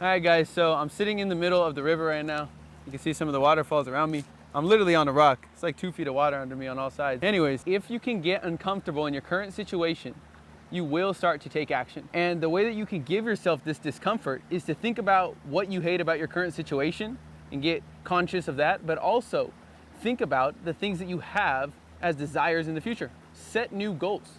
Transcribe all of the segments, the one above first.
All right, guys, so I'm sitting in the middle of the river right now. You can see some of the waterfalls around me. I'm literally on a rock. It's like 2 feet of water under me on all sides. Anyways, if you can get uncomfortable in your current situation, you will start to take action. And the way that you can give yourself this discomfort is to think about what you hate about your current situation and get conscious of that, but also think about the things that you have as desires in the future. Set new goals.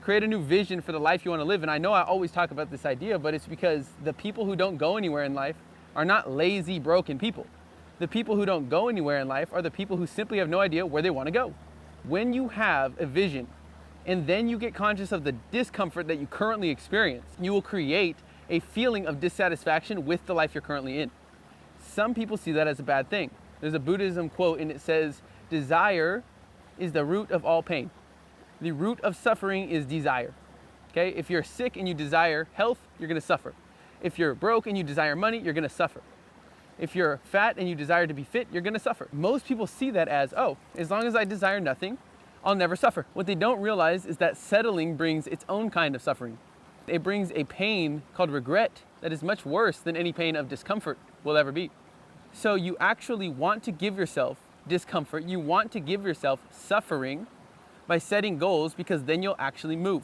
Create a new vision for the life you want to live. And I know I always talk about this idea, but it's because the people who don't go anywhere in life are not lazy, broken people. The people who don't go anywhere in life are the people who simply have no idea where they want to go. When you have a vision and then you get conscious of the discomfort that you currently experience, you will create a feeling of dissatisfaction with the life you're currently in. Some people see that as a bad thing. There's a Buddhism quote and it says, desire is the root of all pain. The root of suffering is desire. Okay? If you're sick and you desire health, you're going to suffer. If you're broke and you desire money, you're going to suffer. If you're fat and you desire to be fit, you're going to suffer. Most people see that as, oh, as long as I desire nothing, I'll never suffer. What they don't realize is that settling brings its own kind of suffering. It brings a pain called regret that is much worse than any pain of discomfort will ever be. So you actually want to give yourself discomfort. You want to give yourself suffering by setting goals, because then you'll actually move.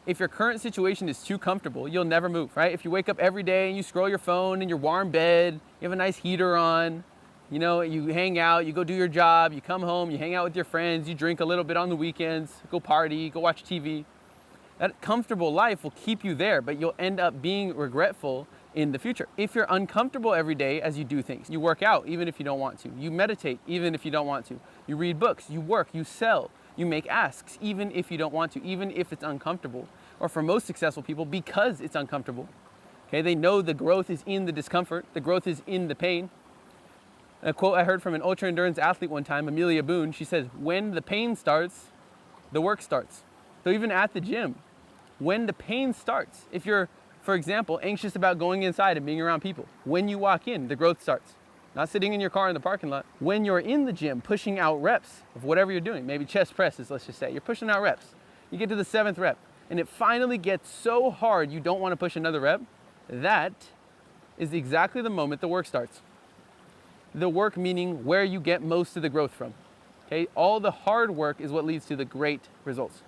If your current situation is too comfortable, you'll never move, right? If you wake up every day and you scroll your phone in your warm bed, you have a nice heater on, you know, you hang out, you go do your job, you come home, you hang out with your friends, you drink a little bit on the weekends, go party, go watch TV. That comfortable life will keep you there, but you'll end up being regretful in the future. If you're uncomfortable every day as you do things, you work out even if you don't want to, you meditate even if you don't want to, you read books, you work, you sell, you make asks, even if you don't want to, even if it's uncomfortable. Or for most successful people, because it's uncomfortable. Okay, they know the growth is in the discomfort, the growth is in the pain. A quote I heard from an ultra endurance athlete one time, Amelia Boone, she says, when the pain starts, the work starts. So even at the gym, when the pain starts, if you're, for example, anxious about going inside and being around people, when you walk in, the growth starts. Not sitting in your car in the parking lot. When you're in the gym, pushing out reps of whatever you're doing, maybe chest presses, let's just say, you're pushing out reps. You get to the 7th rep, and it finally gets so hard you don't want to push another rep. That is exactly the moment the work starts. The work meaning where you get most of the growth from. Okay, all the hard work is what leads to the great results.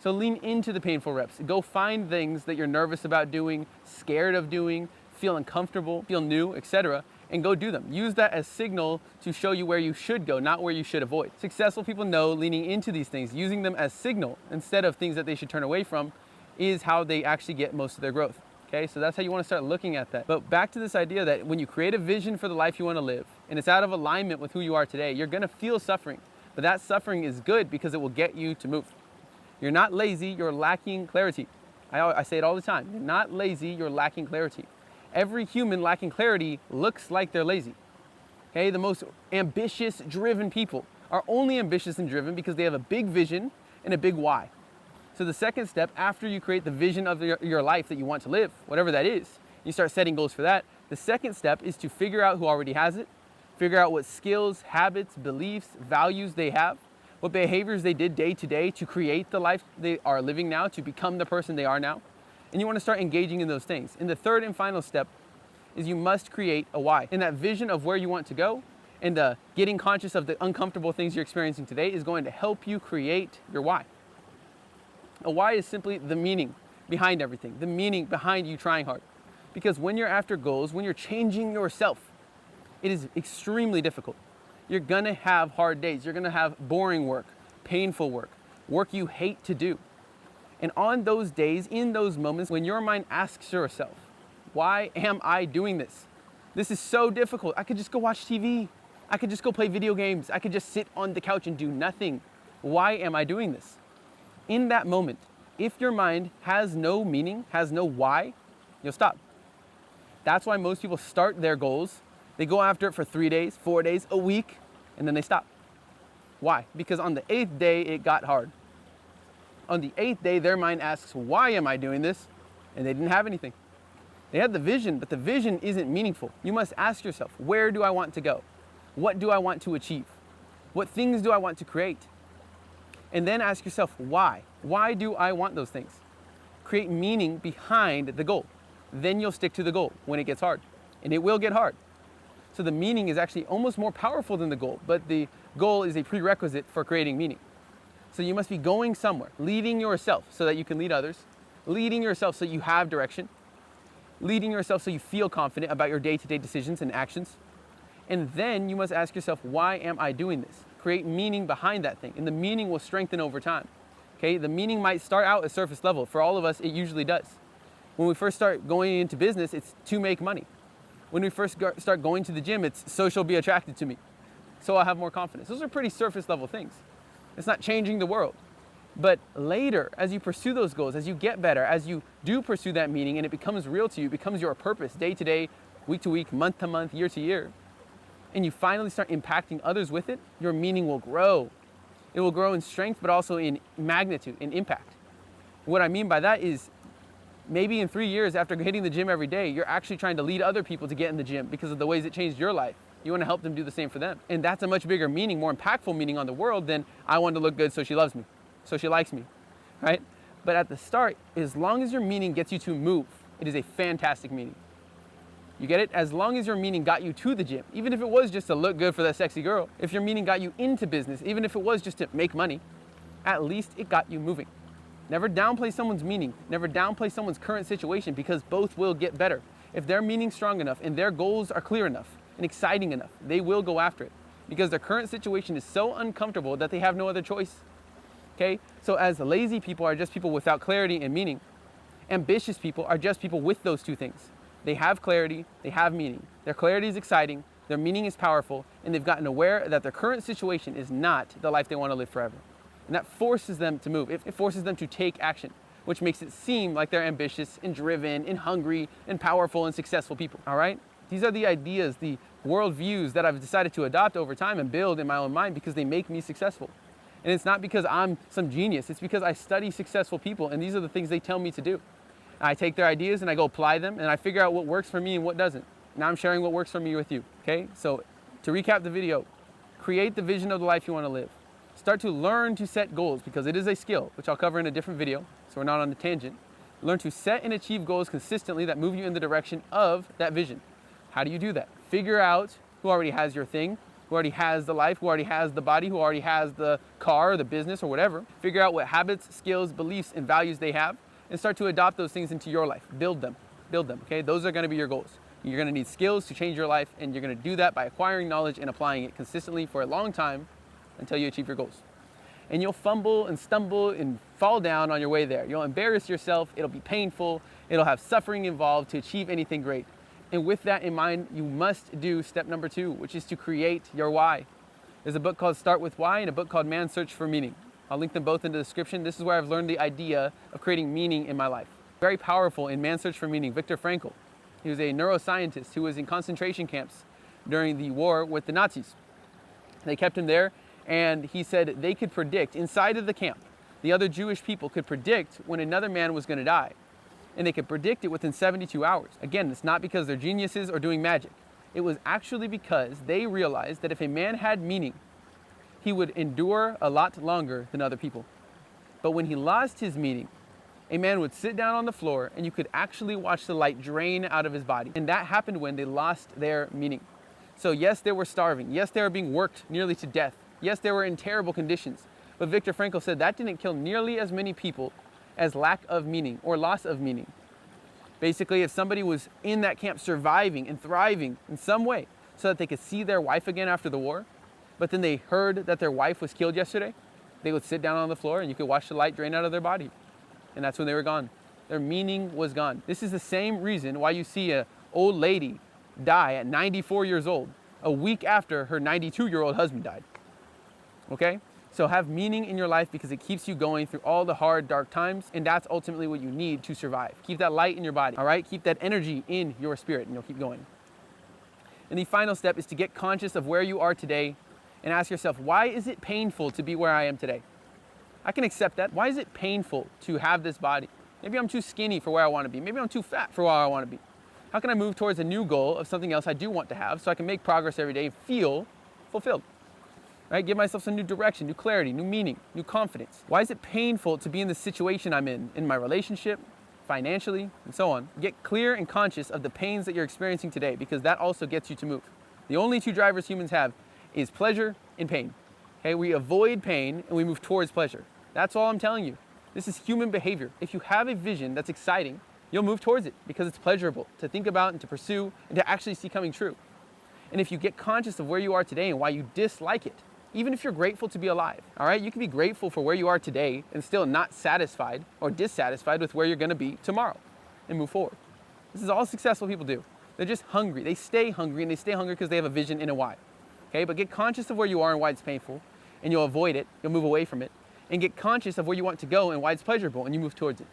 So lean into the painful reps. Go find things that you're nervous about doing, scared of doing, feel uncomfortable, feel new, etc., and go do them. Use that as signal to show you where you should go, not where you should avoid. Successful people know leaning into these things, using them as signal instead of things that they should turn away from, is how they actually get most of their growth. Okay, so that's how you want to start looking at that. But back to this idea that when you create a vision for the life you want to live, and it's out of alignment with who you are today, you're gonna feel suffering. But that suffering is good because it will get you to move. You're not lazy, you're lacking clarity. I say it all the time. You're not lazy, you're lacking clarity. Every human lacking clarity looks like they're lazy. Okay, the most ambitious, driven people are only ambitious and driven because they have a big vision and a big why. So the second step, after you create the vision of your life that you want to live, whatever that is, you start setting goals for that. The second step is to figure out who already has it, figure out what skills, habits, beliefs, values they have, what behaviors they did day to day to create the life they are living now, to become the person they are now. And you want to start engaging in those things. And the third and final step is you must create a why. And that vision of where you want to go and getting conscious of the uncomfortable things you're experiencing today is going to help you create your why. A why is simply the meaning behind everything, the meaning behind you trying hard. Because when you're after goals, when you're changing yourself, it is extremely difficult. You're gonna have hard days. You're gonna have boring work, painful work, work you hate to do. And on those days, in those moments, when your mind asks yourself, why am I doing this? This is so difficult. I could just go watch TV. I could just go play video games. I could just sit on the couch and do nothing. Why am I doing this? In that moment, if your mind has no meaning, has no why, you'll stop. That's why most people start their goals. They go after it for 3 days, 4 days, a week, and then they stop. Why? Because on the 8th day, it got hard. On the 8th day, their mind asks, why am I doing this? And they didn't have anything. They had the vision, but the vision isn't meaningful. You must ask yourself, where do I want to go? What do I want to achieve? What things do I want to create? And then ask yourself, why? Why do I want those things? Create meaning behind the goal. then you'll stick to the goal when it gets hard. And it will get hard. So the meaning is actually almost more powerful than the goal, but the goal is a prerequisite for creating meaning. So you must be going somewhere, leading yourself so that you can lead others, leading yourself so you have direction, leading yourself so you feel confident about your day-to-day decisions and actions. And then you must ask yourself, why am I doing this? Create meaning behind that thing, and the meaning will strengthen over time. Okay, the meaning might start out at surface level. For all of us, it usually does. When we first start going into business, it's to make money. When we first start going to the gym, it's so she'll be attracted to me, so I'll have more confidence. Those are pretty surface level things. It's not changing the world. But later, as you pursue those goals, as you get better, as you do pursue that meaning and it becomes real to you, it becomes your purpose day to day, week to week, month to month, year to year, and you finally start impacting others with it, your meaning will grow. It will grow in strength, but also in magnitude, in impact. What I mean by that is maybe in 3 years after hitting the gym every day, you're actually trying to lead other people to get in the gym because of the ways it changed your life. You want to help them do the same for them. And that's a much bigger meaning, more impactful meaning on the world than I want to look good so she loves me, so she likes me, right? But at the start, as long as your meaning gets you to move, it is a fantastic meaning. You get it? As long as your meaning got you to the gym, even if it was just to look good for that sexy girl, if your meaning got you into business, even if it was just to make money, at least it got you moving. Never downplay someone's meaning. Never downplay someone's current situation, because both will get better. If their meaning's strong enough and their goals are clear enough and exciting enough, they will go after it, because their current situation is so uncomfortable that they have no other choice. Okay? So as lazy people are just people without clarity and meaning, ambitious people are just people with those two things. They have clarity, they have meaning. Their clarity is exciting, their meaning is powerful, and they've gotten aware that their current situation is not the life they want to live forever. And that forces them to move. It forces them to take action, which makes it seem like they're ambitious and driven and hungry and powerful and successful people, all right? These are the ideas, the worldviews that I've decided to adopt over time and build in my own mind because they make me successful. And it's not because I'm some genius, it's because I study successful people and these are the things they tell me to do. I take their ideas and I go apply them and I figure out what works for me and what doesn't. Now I'm sharing what works for me with you, okay? So to recap the video, create the vision of the life you want to live. Start to learn to set goals, because it is a skill, which I'll cover in a different video, so we're not on a tangent. Learn to set and achieve goals consistently that move you in the direction of that vision. How do you do that? Figure out who already has your thing, who already has the life, who already has the body, who already has the car or the business or whatever. Figure out what habits, skills, beliefs, and values they have, and start to adopt those things into your life. Build them, okay? Those are gonna be your goals. You're gonna need skills to change your life, and you're gonna do that by acquiring knowledge and applying it consistently for a long time until you achieve your goals. And you'll fumble and stumble and fall down on your way there. You'll embarrass yourself, it'll be painful, it'll have suffering involved to achieve anything great. And with that in mind, you must do step number 2, which is to create your why. There's a book called Start With Why and a book called Man's Search for Meaning. I'll link them both in the description. This is where I've learned the idea of creating meaning in my life. Very powerful in Man's Search for Meaning, Viktor Frankl. He was a neuroscientist who was in concentration camps during the war with the Nazis. They kept him there, and he said they could predict, inside of the camp, the other Jewish people could predict when another man was going to die. And they could predict it within 72 hours. Again, it's not because they're geniuses or doing magic. It was actually because they realized that if a man had meaning, he would endure a lot longer than other people. But when he lost his meaning, a man would sit down on the floor and you could actually watch the light drain out of his body. And that happened when they lost their meaning. So yes, they were starving. Yes, they were being worked nearly to death. Yes, they were in terrible conditions. But Viktor Frankl said that didn't kill nearly as many people as lack of meaning or loss of meaning. Basically, if somebody was in that camp surviving and thriving in some way so that they could see their wife again after the war, but then they heard that their wife was killed yesterday, they would sit down on the floor and you could watch the light drain out of their body. And that's when they were gone. Their meaning was gone. This is the same reason why you see an old lady die at 94 years old, a week after her 92-year-old husband died. Okay? So have meaning in your life because it keeps you going through all the hard, dark times, and that's ultimately what you need to survive. Keep that light in your body, all right? Keep that energy in your spirit, and you'll keep going. And the final step is to get conscious of where you are today and ask yourself, why is it painful to be where I am today? I can accept that. Why is it painful to have this body? Maybe I'm too skinny for where I want to be. Maybe I'm too fat for where I want to be. How can I move towards a new goal of something else I do want to have so I can make progress every day and feel fulfilled? Right? Give myself some new direction, new clarity, new meaning, new confidence. Why is it painful to be in the situation I'm in my relationship, financially, and so on. Get clear and conscious of the pains that you're experiencing today, because that also gets you to move. The only two drivers humans have is pleasure and pain. Okay, we avoid pain and we move towards pleasure. That's all I'm telling you. This is human behavior. If you have a vision that's exciting, you'll move towards it because it's pleasurable to think about and to pursue and to actually see coming true. And if you get conscious of where you are today and why you dislike it, even if you're grateful to be alive, all right, you can be grateful for where you are today and still not satisfied or dissatisfied with where you're gonna be tomorrow and move forward. This is all successful people do. They're just hungry. They stay hungry, and they stay hungry because they have a vision and a why. Okay, but get conscious of where you are and why it's painful, and you'll avoid it, you'll move away from it, and get conscious of where you want to go and why it's pleasurable, and you move towards it.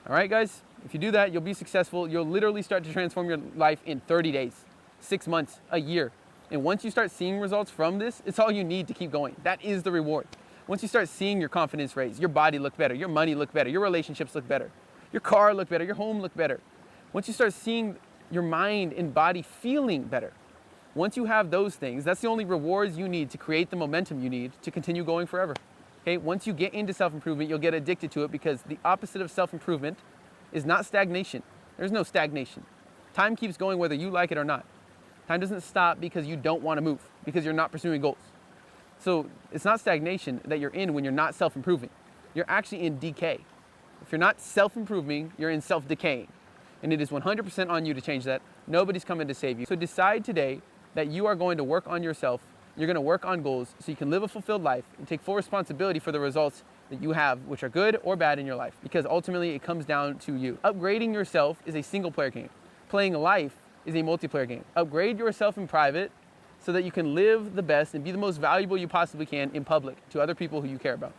All right, guys, if you do that, you'll be successful. You'll literally start to transform your life in 30 days, 6 months, a year. And once you start seeing results from this, it's all you need to keep going. That is the reward. Once you start seeing your confidence raise, your body look better, your money look better, your relationships look better, your car look better, your home look better. Once you start seeing your mind and body feeling better, once you have those things, that's the only rewards you need to create the momentum you need to continue going forever. Okay, once you get into self-improvement, you'll get addicted to it, because the opposite of self-improvement is not stagnation. There's no stagnation. Time keeps going whether you like it or not. Time doesn't stop because you don't want to move, because you're not pursuing goals. So it's not stagnation that you're in when you're not self-improving. You're actually in decay. If you're not self-improving, you're in self-decaying. And it is 100% on you to change that. Nobody's coming to save you. So decide today that you are going to work on yourself. You're going to work on goals so you can live a fulfilled life and take full responsibility for the results that you have, which are good or bad in your life, because ultimately it comes down to you. Upgrading yourself is a single player game. Playing life is a multiplayer game. Upgrade yourself in private so that you can live the best and be the most valuable you possibly can in public to other people who you care about.